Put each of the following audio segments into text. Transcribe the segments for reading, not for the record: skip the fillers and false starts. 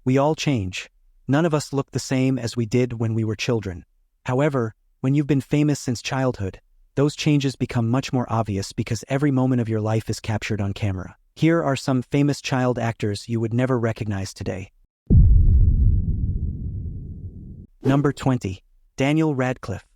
We all change. None of us look the same as we did when we were children. However, when you've been famous since childhood, those changes become much more obvious because every moment of your life is captured on camera. Here are some famous child actors you would never recognize today. Number 20. Daniel Radcliffe.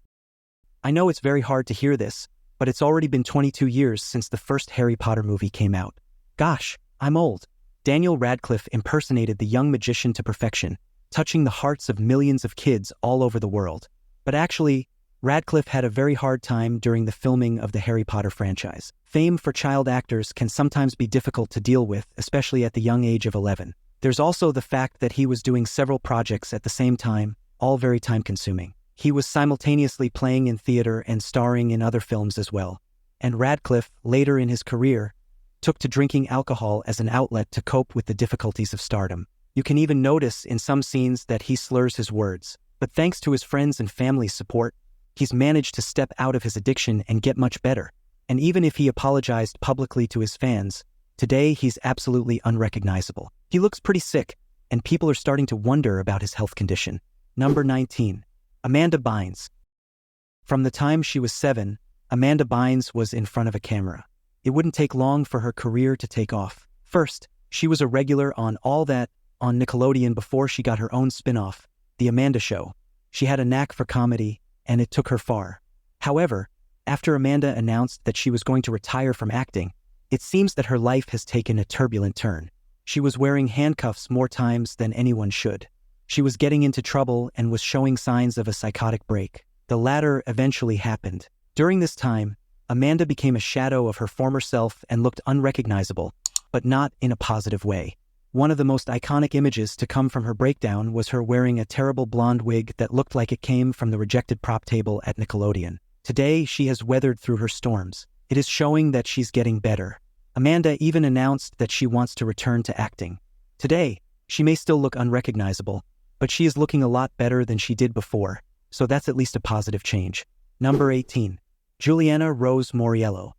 I know it's very hard to hear this, but it's already been 22 years since the first Harry Potter movie came out. Gosh, I'm old. Daniel Radcliffe impersonated the young magician to perfection, touching the hearts of millions of kids all over the world. But actually, Radcliffe had a very hard time during the filming of the Harry Potter franchise. Fame for child actors can sometimes be difficult to deal with, especially at the young age of 11. There's also the fact that he was doing several projects at the same time, all very time-consuming. He was simultaneously playing in theater and starring in other films as well. And Radcliffe, later in his career, took to drinking alcohol as an outlet to cope with the difficulties of stardom. You can even notice in some scenes that he slurs his words. But thanks to his friends and family's support, he's managed to step out of his addiction and get much better. And even if he apologized publicly to his fans, today he's absolutely unrecognizable. He looks pretty sick, and people are starting to wonder about his health condition. Number 19. Amanda Bynes. From the time she was 7, Amanda Bynes was in front of a camera. It wouldn't take long for her career to take off. First, she was a regular on All That on Nickelodeon before she got her own spin-off, The Amanda Show. She had a knack for comedy, and it took her far. However, after Amanda announced that she was going to retire from acting, it seems that her life has taken a turbulent turn. She was wearing handcuffs more times than anyone should. She was getting into trouble and was showing signs of a psychotic break. The latter eventually happened. During this time, Amanda became a shadow of her former self and looked unrecognizable, but not in a positive way. One of the most iconic images to come from her breakdown was her wearing a terrible blonde wig that looked like it came from the rejected prop table at Nickelodeon. Today, she has weathered through her storms. It is showing that she's getting better. Amanda even announced that she wants to return to acting. Today, she may still look unrecognizable, but she is looking a lot better than she did before, so that's at least a positive change. Number 18. Juliana Rose Moriello.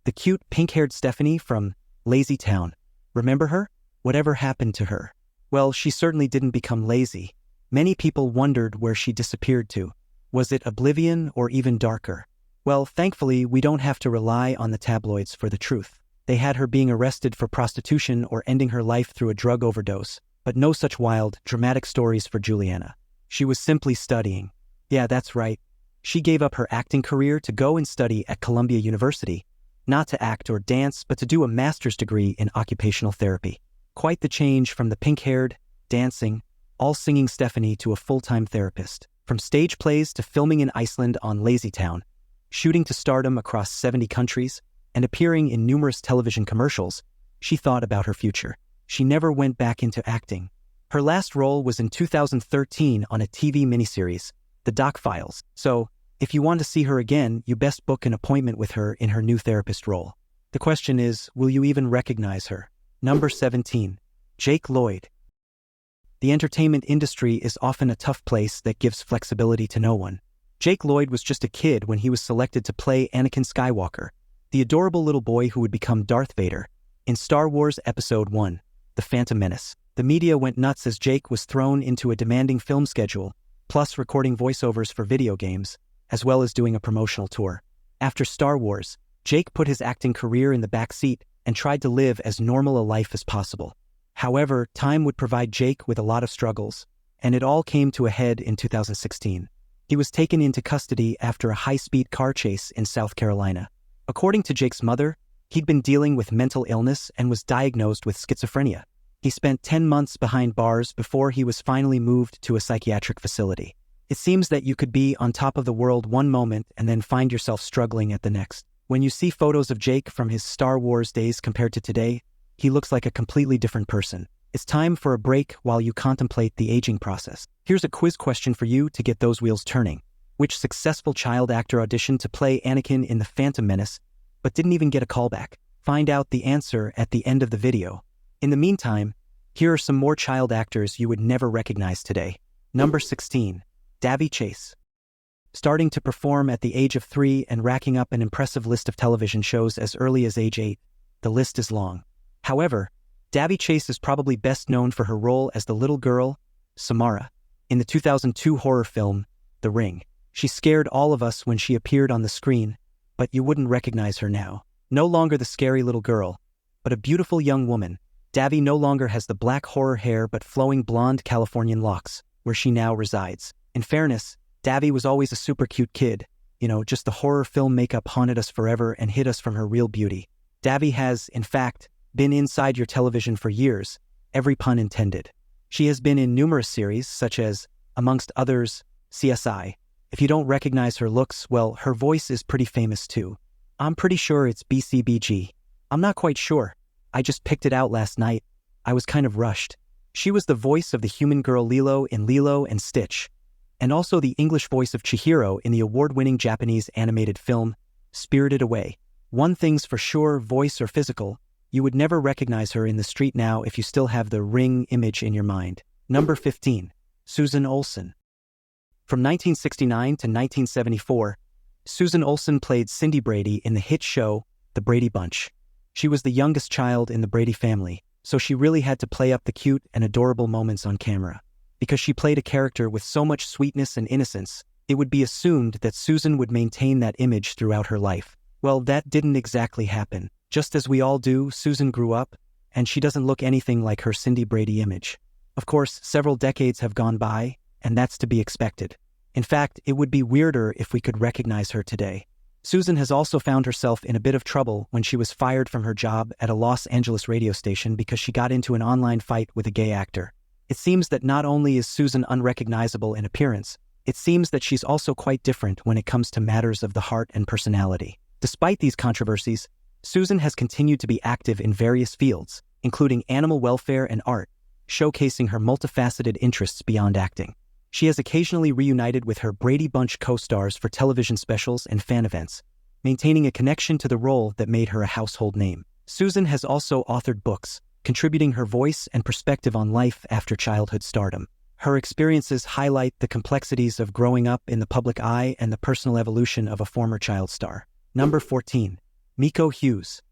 The cute pink-haired Stephanie from Lazy Town. Remember her? Whatever happened to her? Well, she certainly didn't become lazy. Many people wondered where she disappeared to. Was it oblivion or even darker? Well, thankfully, we don't have to rely on the tabloids for the truth. They had her being arrested for prostitution or ending her life through a drug overdose, but no such wild, dramatic stories for Juliana. She was simply studying. Yeah, that's right. She gave up her acting career to go and study at Columbia University, not to act or dance, but to do a master's degree in occupational therapy. Quite the change from the pink-haired, dancing, all-singing Stephanie to a full-time therapist. From stage plays to filming in Iceland on Lazy Town, shooting to stardom across 70 countries, and appearing in numerous television commercials, she thought about her future. She never went back into acting. Her last role was in 2013 on a TV miniseries, The Doc Files. So, if you want to see her again, you best book an appointment with her in her new therapist role. The question is, will you even recognize her? Number 17. Jake Lloyd. The entertainment industry is often a tough place that gives flexibility to no one. Jake Lloyd was just a kid when he was selected to play Anakin Skywalker, the adorable little boy who would become Darth Vader, in Star Wars Episode I, The Phantom Menace. The media went nuts as Jake was thrown into a demanding film schedule, plus recording voiceovers for video games, as well as doing a promotional tour. After Star Wars, Jake put his acting career in the back seat and tried to live as normal a life as possible. However, time would provide Jake with a lot of struggles, and it all came to a head in 2016. He was taken into custody after a high-speed car chase in South Carolina. According to Jake's mother, he'd been dealing with mental illness and was diagnosed with schizophrenia. He spent 10 months behind bars before he was finally moved to a psychiatric facility. It seems that you could be on top of the world one moment and then find yourself struggling at the next. When you see photos of Jake from his Star Wars days compared to today, he looks like a completely different person. It's time for a break while you contemplate the aging process. Here's a quiz question for you to get those wheels turning. Which successful child actor auditioned to play Anakin in The Phantom Menace, but didn't even get a callback? Find out the answer at the end of the video. In the meantime, here are some more child actors you would never recognize today. Number 16. Davy Chase. Starting to perform at the age of 3 and racking up an impressive list of television shows as early as age 8, the list is long. However, Davy Chase is probably best known for her role as the little girl, Samara, in the 2002 horror film, The Ring. She scared all of us when she appeared on the screen, but you wouldn't recognize her now. No longer the scary little girl, but a beautiful young woman. Davy no longer has the black horror hair but flowing blonde Californian locks, where she now resides. In fairness, Davy was always a super cute kid. Just the horror film makeup haunted us forever and hid us from her real beauty. Davy has, in fact, been inside your television for years, every pun intended. She has been in numerous series, such as, amongst others, CSI. If you don't recognize her looks, well, her voice is pretty famous too. I'm pretty sure it's BCBG. I'm not quite sure. I just picked it out last night. I was kind of rushed. She was the voice of the human girl Lilo in Lilo and Stitch, and also the English voice of Chihiro in the award-winning Japanese animated film, Spirited Away. One thing's for sure, voice or physical, you would never recognize her in the street now if you still have the Ring image in your mind. Number 15. Susan Olsen. From 1969 to 1974, Susan Olsen played Cindy Brady in the hit show, The Brady Bunch. She was the youngest child in the Brady family, so she really had to play up the cute and adorable moments on camera. Because she played a character with so much sweetness and innocence, it would be assumed that Susan would maintain that image throughout her life. Well, that didn't exactly happen. Just as we all do, Susan grew up, and she doesn't look anything like her Cindy Brady image. Of course, several decades have gone by, and that's to be expected. In fact, it would be weirder if we could recognize her today. Susan has also found herself in a bit of trouble when she was fired from her job at a Los Angeles radio station because she got into an online fight with a gay actor. It seems that not only is Susan unrecognizable in appearance, it seems that she's also quite different when it comes to matters of the heart and personality. Despite these controversies, Susan has continued to be active in various fields, including animal welfare and art, showcasing her multifaceted interests beyond acting. She has occasionally reunited with her Brady Bunch co-stars for television specials and fan events, maintaining a connection to the role that made her a household name. Susan has also authored books, contributing her voice and perspective on life after childhood stardom. Her experiences highlight the complexities of growing up in the public eye and the personal evolution of a former child star. Number 14. Miko Hughes.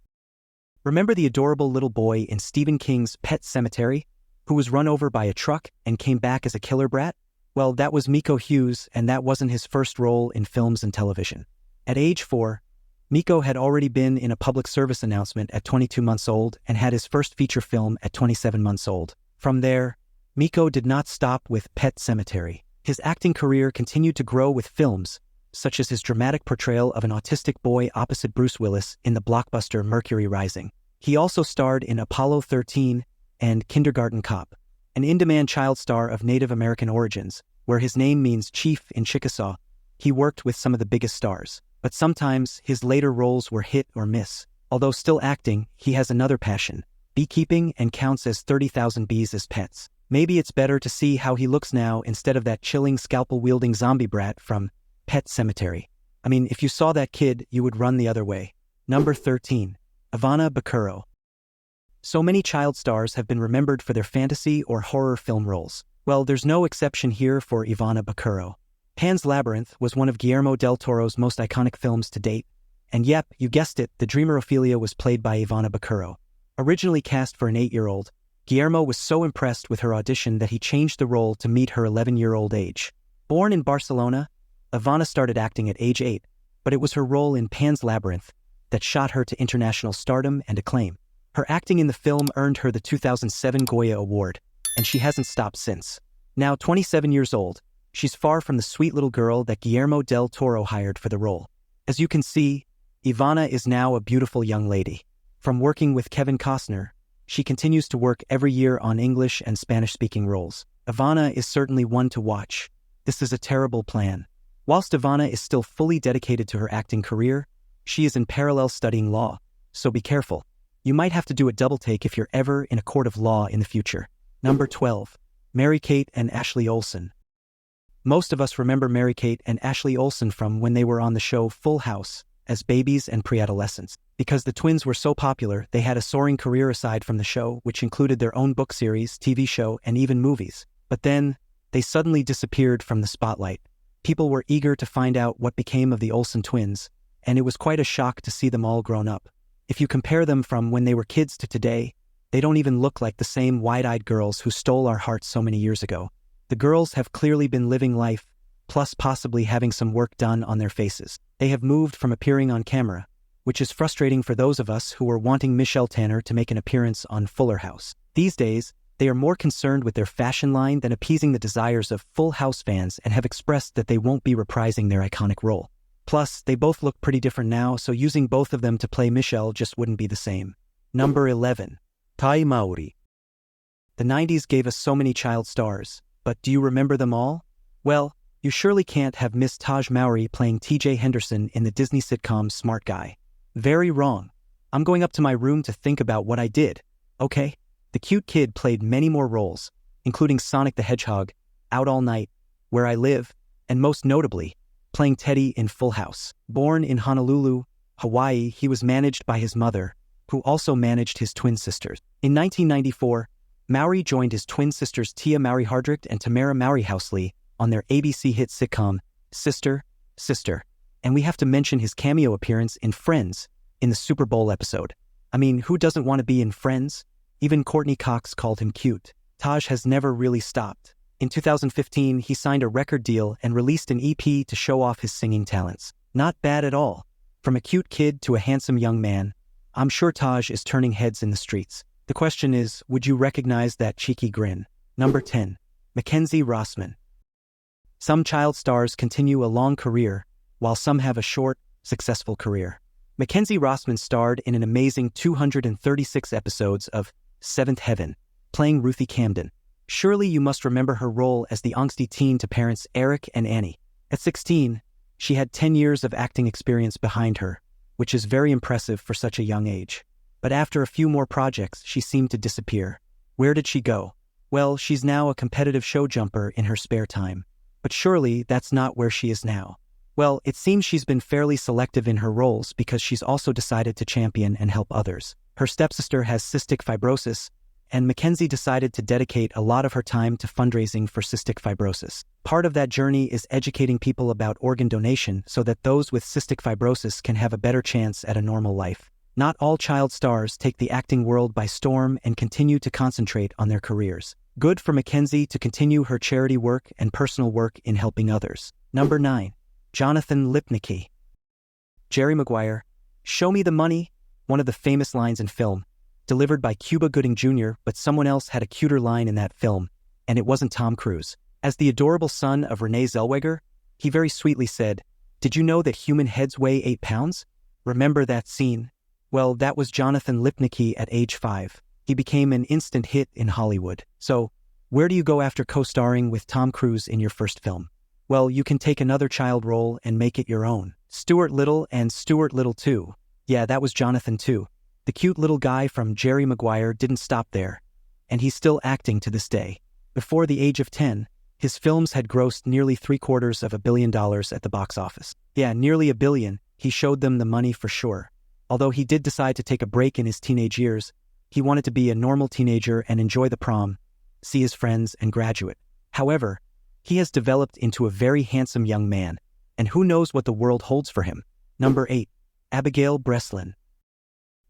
Remember the adorable little boy in Stephen King's Pet Sematary, who was run over by a truck and came back as a killer brat? Well, that was Miko Hughes, and that wasn't his first role in films and television. At age 4, Miko had already been in a public service announcement at 22 months old and had his first feature film at 27 months old. From there, Miko did not stop with Pet Sematary. His acting career continued to grow with films, such as his dramatic portrayal of an autistic boy opposite Bruce Willis in the blockbuster Mercury Rising. He also starred in Apollo 13 and Kindergarten Cop, an in-demand child star of Native American origins, where his name means chief in Chickasaw. He worked with some of the biggest stars, but sometimes his later roles were hit or miss. Although still acting, he has another passion, beekeeping, and counts as 30,000 bees as pets. Maybe it's better to see how he looks now instead of that chilling scalpel-wielding zombie brat from Pet Sematary. I mean, if you saw that kid, you would run the other way. Number 13. Ivana Bakuro. So many child stars have been remembered for their fantasy or horror film roles. Well, there's no exception here for Ivana Bakuro. Pan's Labyrinth was one of Guillermo del Toro's most iconic films to date, and yep, you guessed it, the dreamer Ophelia was played by Ivana Bakuro. Originally cast for an 8-year-old, Guillermo was so impressed with her audition that he changed the role to meet her 11-year-old age. Born in Barcelona, Ivana started acting at age 8, but it was her role in Pan's Labyrinth that shot her to international stardom and acclaim. Her acting in the film earned her the 2007 Goya Award, and she hasn't stopped since. Now 27 years old, she's far from the sweet little girl that Guillermo del Toro hired for the role. As you can see, Ivana is now a beautiful young lady. From working with Kevin Costner, she continues to work every year on English and Spanish-speaking roles. Ivana is certainly one to watch. This is a terrible plan. Whilst Ivana is still fully dedicated to her acting career, she is in parallel studying law, so be careful. You might have to do a double take if you're ever in a court of law in the future. Number 12. Mary-Kate and Ashley Olsen. Most of us remember Mary-Kate and Ashley Olsen from when they were on the show Full House as babies and pre-adolescents. Because the twins were so popular, they had a soaring career aside from the show, which included their own book series, TV show, and even movies. But then, they suddenly disappeared from the spotlight. People were eager to find out what became of the Olsen twins, and it was quite a shock to see them all grown up. If you compare them from when they were kids to today, They don't even look like the same wide-eyed girls who stole our hearts so many years ago. The girls have clearly been living life, plus possibly having some work done on their faces. They have moved from appearing on camera, which is frustrating for those of us who were wanting Michelle Tanner to make an appearance on Fuller House. These days, they are more concerned with their fashion line than appeasing the desires of Full House fans and have expressed that they won't be reprising their iconic role. Plus, they both look pretty different now, so using both of them to play Michelle just wouldn't be the same. Number 11. Tai Maori. The 90s gave us so many child stars, but do you remember them all? Well, you surely can't have missed Taj Maori playing TJ Henderson in the Disney sitcom Smart Guy. Very wrong. I'm going up to my room to think about what I did, okay? The cute kid played many more roles, including Sonic the Hedgehog, Out All Night, Where I Live, and most notably, playing Teddy in Full House. Born in Honolulu, Hawaii, he was managed by his mother, who also managed his twin sisters. In 1994, Maori joined his twin sisters Tia Maori Hardrict and Tamara Maori Housley on their ABC hit sitcom, Sister, Sister, and we have to mention his cameo appearance in Friends in the Super Bowl episode. I mean, who doesn't want to be in Friends? Even Courtney Cox called him cute. Taj has never really stopped. In 2015, he signed a record deal and released an EP to show off his singing talents. Not bad at all. From a cute kid to a handsome young man, I'm sure Taj is turning heads in the streets. The question is, would you recognize that cheeky grin? Number 10. Mackenzie Rossman. Some child stars continue a long career, while some have a short, successful career. Mackenzie Rossman starred in an amazing 236 episodes of Seventh Heaven, playing Ruthie Camden. Surely you must remember her role as the angsty teen to parents Eric and Annie. At 16, she had 10 years of acting experience behind her, which is very impressive for such a young age. But after a few more projects, she seemed to disappear. Where did she go? Well, she's now a competitive show jumper in her spare time. But surely that's not where she is now. Well, it seems she's been fairly selective in her roles because she's also decided to champion and help others. Her stepsister has cystic fibrosis, and Mackenzie decided to dedicate a lot of her time to fundraising for cystic fibrosis. Part of that journey is educating people about organ donation so that those with cystic fibrosis can have a better chance at a normal life. Not all child stars take the acting world by storm and continue to concentrate on their careers. Good for Mackenzie to continue her charity work and personal work in helping others. Number 9. Jonathan Lipnicki. Jerry Maguire, "Show me the money," one of the famous lines in film, delivered by Cuba Gooding Jr., but someone else had a cuter line in that film, and it wasn't Tom Cruise. As the adorable son of Renee Zellweger, he very sweetly said, "Did you know that human heads weigh 8 pounds? Remember that scene? Well, that was Jonathan Lipnicki at age 5. He became an instant hit in Hollywood. So, where do you go after co-starring with Tom Cruise in your first film? Well, you can take another child role and make it your own. Stuart Little and Stuart Little 2. Yeah, that was Jonathan too. The cute little guy from Jerry Maguire didn't stop there, and he's still acting to this day. Before the age of 10, his films had grossed nearly $750 million at the box office. Yeah, nearly $1 billion. He showed them the money for sure. Although he did decide to take a break in his teenage years, he wanted to be a normal teenager and enjoy the prom, see his friends, and graduate. However, he has developed into a very handsome young man, and who knows what the world holds for him. Number 8. Abigail Breslin.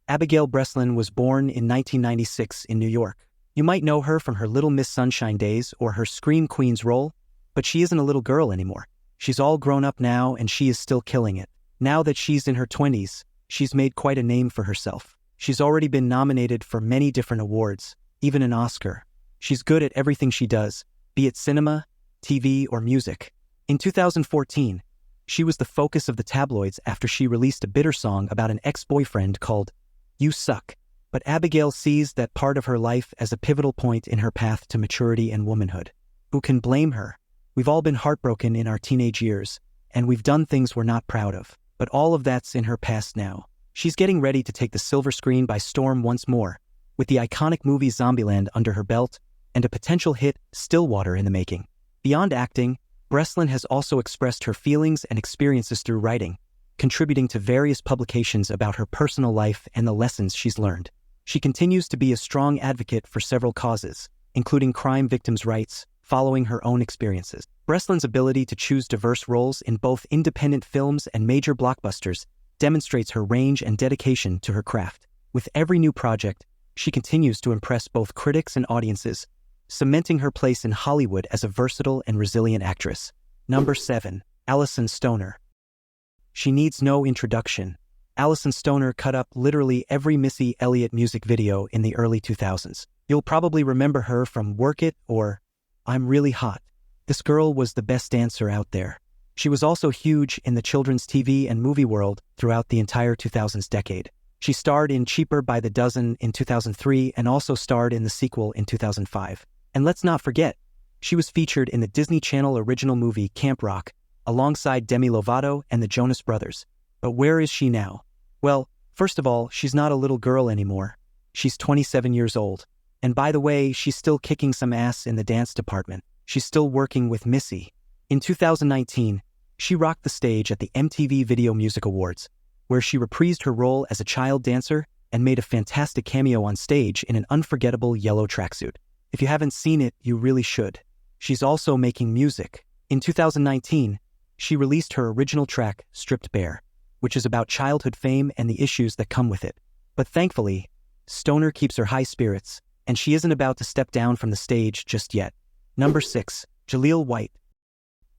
Abigail Breslin was born in 1996 in New York. You might know her from her Little Miss Sunshine days or her Scream Queen's role, but she isn't a little girl anymore. She's all grown up now and she is still killing it. Now that she's in her 20s, she's made quite a name for herself. She's already been nominated for many different awards, even an Oscar. She's good at everything she does, be it cinema, TV, or music. In 2014, she was the focus of the tabloids after she released a bitter song about an ex-boyfriend called You Suck. But Abigail sees that part of her life as a pivotal point in her path to maturity and womanhood. Who can blame her? We've all been heartbroken in our teenage years, and we've done things we're not proud of. But all of that's in her past now. She's getting ready to take the silver screen by storm once more, with the iconic movie Zombieland under her belt and a potential hit, Stillwater, in the making. Beyond acting, Breslin has also expressed her feelings and experiences through writing, contributing to various publications about her personal life and the lessons she's learned. She continues to be a strong advocate for several causes, including crime victims' rights, following her own experiences. Breslin's ability to choose diverse roles in both independent films and major blockbusters demonstrates her range and dedication to her craft. With every new project, she continues to impress both critics and audiences, cementing her place in Hollywood as a versatile and resilient actress. Number 7. Alison Stoner. She needs no introduction. Alison Stoner cut up literally every Missy Elliott music video in the early 2000s. You'll probably remember her from Work It or I'm Really Hot. This girl was the best dancer out there. She was also huge in the children's TV and movie world throughout the entire 2000s decade. She starred in Cheaper by the Dozen in 2003 and also starred in the sequel in 2005. And let's not forget, she was featured in the Disney Channel original movie Camp Rock, alongside Demi Lovato and the Jonas Brothers. But where is she now? Well, first of all, she's not a little girl anymore. She's 27 years old. And by the way, she's still kicking some ass in the dance department. She's still working with Missy. In 2019, she rocked the stage at the MTV Video Music Awards, where she reprised her role as a child dancer and made a fantastic cameo on stage in an unforgettable yellow tracksuit. If you haven't seen it, you really should. She's also making music. In 2019, she released her original track, Stripped Bare, which is about childhood fame and the issues that come with it. But thankfully, Stoner keeps her high spirits, and she isn't about to step down from the stage just yet. Number 6. Jaleel White.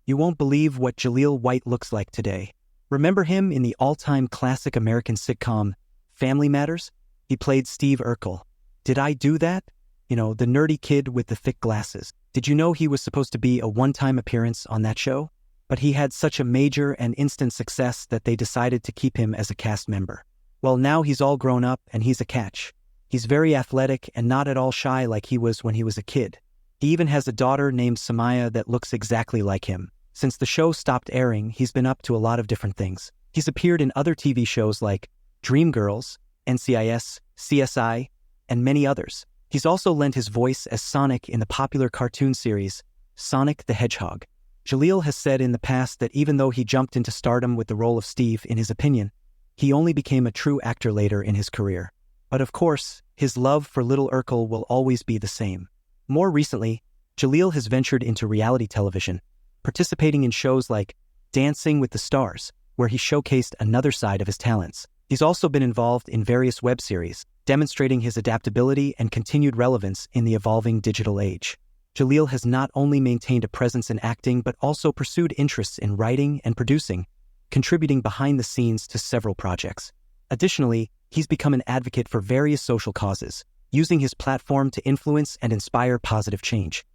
You won't believe what Jaleel White looks like today. Remember him in the all-time classic American sitcom, Family Matters? He played Steve Urkel. Did I do that? You know, the nerdy kid with the thick glasses. Did you know he was supposed to be a one-time appearance on that show? But he had such a major and instant success that they decided to keep him as a cast member. Well, now he's all grown up and he's a catch. He's very athletic and not at all shy like he was when he was a kid. He even has a daughter named Samaya that looks exactly like him. Since the show stopped airing, he's been up to a lot of different things. He's appeared in other TV shows like Dreamgirls, NCIS, CSI, and many others. He's also lent his voice as Sonic in the popular cartoon series, Sonic the Hedgehog. Jaleel has said in the past that even though he jumped into stardom with the role of Steve, in his opinion, he only became a true actor later in his career. But of course, his love for Little Urkel will always be the same. More recently, Jaleel has ventured into reality television, participating in shows like Dancing with the Stars, where he showcased another side of his talents. He's also been involved in various web series, demonstrating his adaptability and continued relevance in the evolving digital age. Jaleel has not only maintained a presence in acting but also pursued interests in writing and producing, contributing behind the scenes to several projects. Additionally, he's become an advocate for various social causes, using his platform to influence and inspire positive change.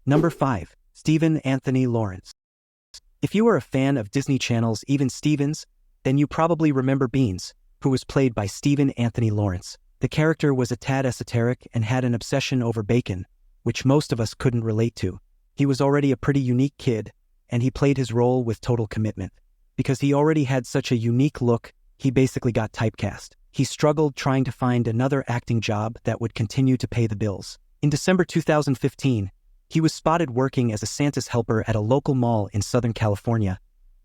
Number 5. Stephen Anthony Lawrence. If you are a fan of Disney Channel's Even Stevens, then you probably remember Beans, who was played by Stephen Anthony Lawrence. The character was a tad esoteric and had an obsession over bacon, which most of us couldn't relate to. He was already a pretty unique kid, and he played his role with total commitment. Because he already had such a unique look, he basically got typecast. He struggled trying to find another acting job that would continue to pay the bills. In December 2015, he was spotted working as a Santa's helper at a local mall in Southern California,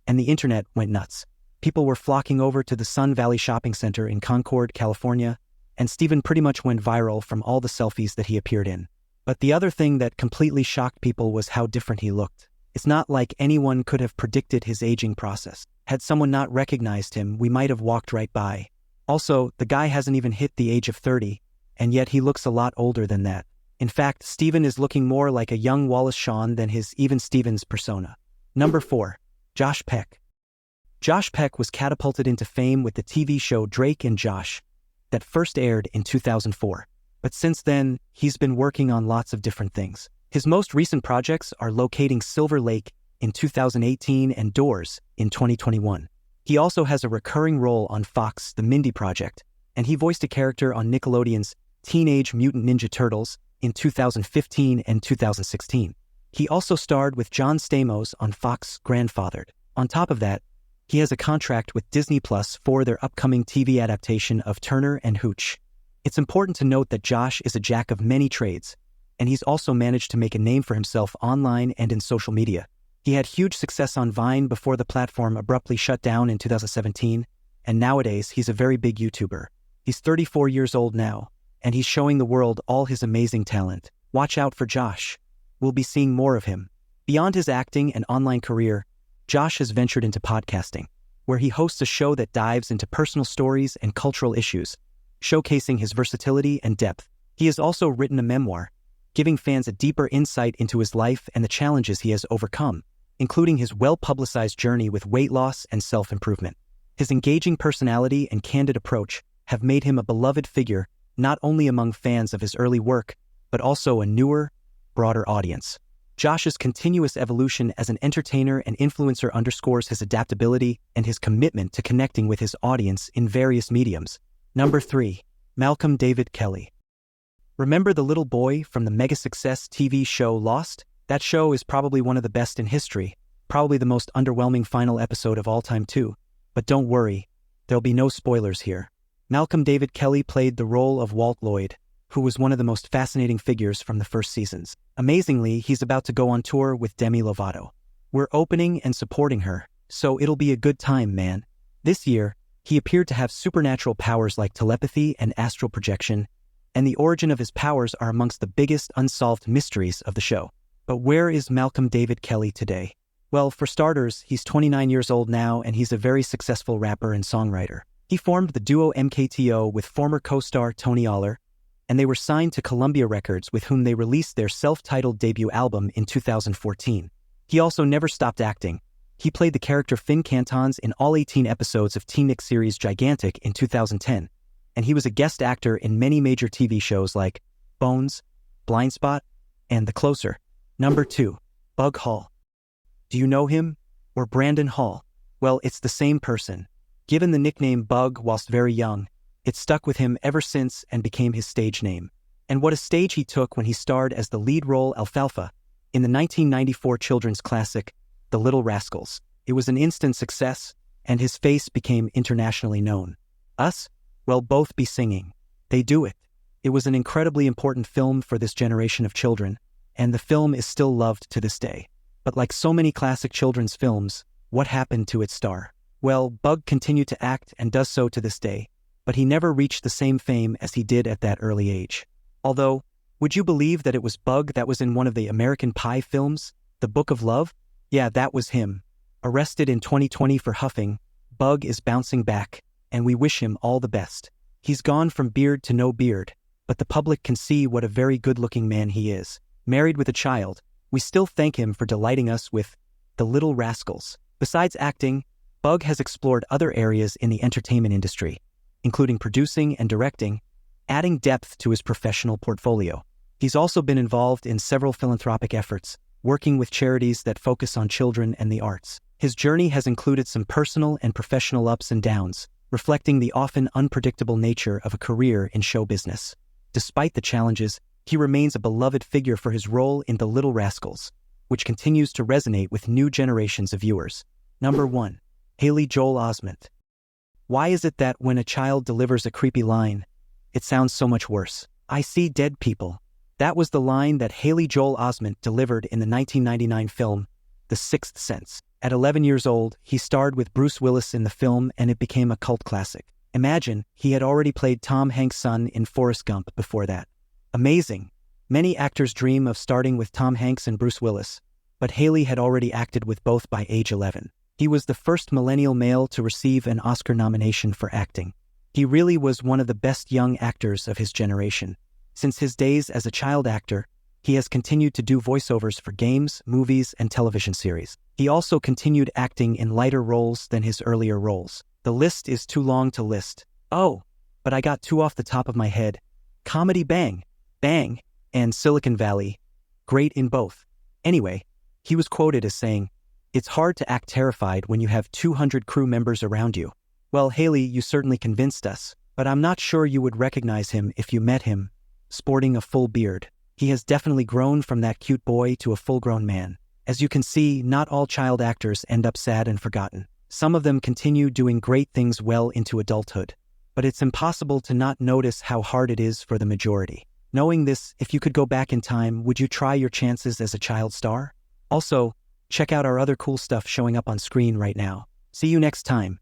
and the internet went nuts. People were flocking over to the Sun Valley Shopping Center in Concord, California, and Stephen pretty much went viral from all the selfies that he appeared in. But the other thing that completely shocked people was how different he looked. It's not like anyone could have predicted his aging process. Had someone not recognized him, we might have walked right by. Also, the guy hasn't even hit the age of 30, and yet he looks a lot older than that. In fact, Stephen is looking more like a young Wallace Shawn than his Even Stevens persona. Number 4. Josh Peck. Josh Peck was catapulted into fame with the TV show Drake and Josh, that first aired in 2004. But since then, he's been working on lots of different things. His most recent projects are Locating Silver Lake in 2018 and Doors in 2021. He also has a recurring role on Fox' The Mindy Project, and he voiced a character on Nickelodeon's Teenage Mutant Ninja Turtles in 2015 and 2016. He also starred with John Stamos on Fox' Grandfathered. On top of that, he has a contract with Disney Plus for their upcoming TV adaptation of Turner and Hooch. It's important to note that Josh is a jack of many trades, and he's also managed to make a name for himself online and in social media. He had huge success on Vine before the platform abruptly shut down in 2017, and nowadays he's a very big YouTuber. He's 34 years old now, and he's showing the world all his amazing talent. Watch out for Josh. We'll be seeing more of him. Beyond his acting and online career, Josh has ventured into podcasting, where he hosts a show that dives into personal stories and cultural issues, showcasing his versatility and depth. He has also written a memoir, giving fans a deeper insight into his life and the challenges he has overcome, including his well-publicized journey with weight loss and self-improvement. His engaging personality and candid approach have made him a beloved figure not only among fans of his early work, but also a newer, broader audience. Josh's continuous evolution as an entertainer and influencer underscores his adaptability and his commitment to connecting with his audience in various mediums. Number 3. Malcolm David Kelly. Remember the little boy from the mega-success TV show Lost? That show is probably one of the best in history, probably the most underwhelming final episode of all time too. But don't worry, there'll be no spoilers here. Malcolm David Kelly played the role of Walt Lloyd, who was one of the most fascinating figures from the first seasons. Amazingly, he's about to go on tour with Demi Lovato. We're opening and supporting her, so it'll be a good time, man. This year, he appeared to have supernatural powers like telepathy and astral projection, and the origin of his powers are amongst the biggest unsolved mysteries of the show. But where is Malcolm David Kelly today? Well, for starters, he's 29 years old now and he's a very successful rapper and songwriter. He formed the duo MKTO with former co-star Tony Aller, and they were signed to Columbia Records, with whom they released their self-titled debut album in 2014. He also never stopped acting. He played the character Finn Cantons in all 18 episodes of Teen Nick series Gigantic in 2010, and he was a guest actor in many major TV shows like Bones, Blindspot, and The Closer. Number 2. Bug Hall. Do you know him? Or Brandon Hall? Well, it's the same person. Given the nickname Bug whilst very young, it stuck with him ever since and became his stage name. And what a stage he took when he starred as the lead role Alfalfa in the 1994 children's classic, The Little Rascals. It was an instant success, and his face became internationally known. Us? Well, both be singing. They do it. It was an incredibly important film for this generation of children, and the film is still loved to this day. But like so many classic children's films, what happened to its star? Well, Bug continued to act and does so to this day, but he never reached the same fame as he did at that early age. Although, would you believe that it was Bug that was in one of the American Pie films, The Book of Love? Yeah, that was him. Arrested in 2020 for huffing, Bug is bouncing back, and we wish him all the best. He's gone from beard to no beard, but the public can see what a very good-looking man he is. Married with a child, we still thank him for delighting us with The Little Rascals. Besides acting, Bug has explored other areas in the entertainment industry, including producing and directing, adding depth to his professional portfolio. He's also been involved in several philanthropic efforts, working with charities that focus on children and the arts. His journey has included some personal and professional ups and downs, reflecting the often unpredictable nature of a career in show business. Despite the challenges, he remains a beloved figure for his role in The Little Rascals, which continues to resonate with new generations of viewers. Number 1. Haley Joel Osment. Why is it that when a child delivers a creepy line, it sounds so much worse? I see dead people. That was the line that Haley Joel Osment delivered in the 1999 film, The Sixth Sense. At 11 years old, he starred with Bruce Willis in the film and it became a cult classic. Imagine, he had already played Tom Hanks' son in Forrest Gump before that. Amazing. Many actors dream of starting with Tom Hanks and Bruce Willis, but Haley had already acted with both by age 11. He was the first millennial male to receive an Oscar nomination for acting. He really was one of the best young actors of his generation. Since his days as a child actor, he has continued to do voiceovers for games, movies, and television series. He also continued acting in lighter roles than his earlier roles. The list is too long to list. Oh, but I got two off the top of my head. Comedy Bang, and Silicon Valley. Great in both. Anyway, he was quoted as saying, "It's hard to act terrified when you have 200 crew members around you." Well, Haley, you certainly convinced us, but I'm not sure you would recognize him if you met him, sporting a full beard. He has definitely grown from that cute boy to a full-grown man. As you can see, not all child actors end up sad and forgotten. Some of them continue doing great things well into adulthood. But it's impossible to not notice how hard it is for the majority. Knowing this, if you could go back in time, would you try your chances as a child star? Also, check out our other cool stuff showing up on screen right now. See you next time.